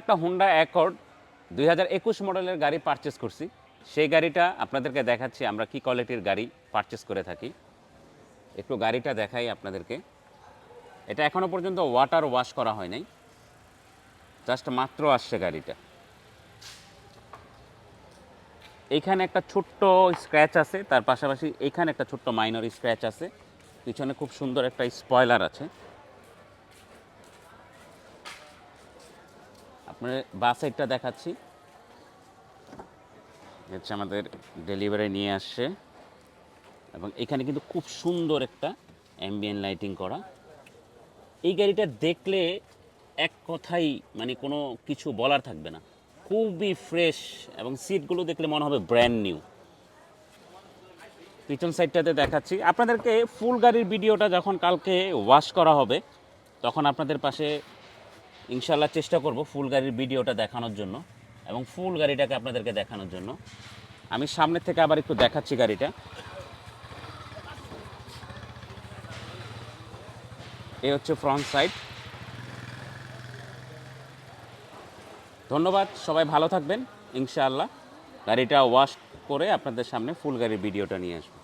একটা Honda accord 2021 মডেলের গাড়ি পারচেস করছি। সেই গাড়িটা আপনাদেরকে দেখাচ্ছি আমরা কি কোয়ালিটির গাড়ি পারচেস করে থাকি। একটু গাড়িটা দেখাই আপনাদেরকে। এটা এখনও পর্যন্ত ওয়াটার ওয়াশ করা হয় নাই, জাস্ট মাত্র আসছে গাড়িটা। এইখানে একটা ছোট্ট স্ক্র্যাচ আছে, তার পাশাপাশি এইখানে একটা ছোট্ট মাইনর স্ক্র্যাচ আছে। পিছনে খুব সুন্দর একটা স্পয়লার আছে। আপনার বাস সাইডটা দেখাচ্ছি, হচ্ছে আমাদের ডেলিভারি নিয়ে আসছে এবং এখানে কিন্তু খুব সুন্দর একটা অ্যাম্বিয়েন্ট লাইটিং করা। এই গাড়িটা দেখলে এক কথাই মানে কোনো কিছু বলার থাকবে না, খুবই ফ্রেশ এবং সিটগুলো দেখলে মনে হবে ব্র্যান্ড নিউ। পিছন সাইডটাতে দেখাচ্ছি আপনাদেরকে। ফুল গাড়ির ভিডিওটা যখন কালকে ওয়াশ করা হবে তখন আপনাদের পাশে ইনশাল্লাহ চেষ্টা করব ফুল গাড়ির ভিডিওটা দেখানোর জন্য এবং ফুল গাড়িটাকে আপনাদেরকে দেখানোর জন্য। আমি সামনে থেকে আবার একটু দেখাচ্ছি গাড়িটা। এই হচ্ছে ফ্রন্ট সাইড। ধন্যবাদ, সবাই ভালো থাকবেন। ইনশাআল্লাহ গাড়িটা ওয়াশ করে আপনাদের সামনে ফুল গাড়ির ভিডিওটা নিয়ে আসবো।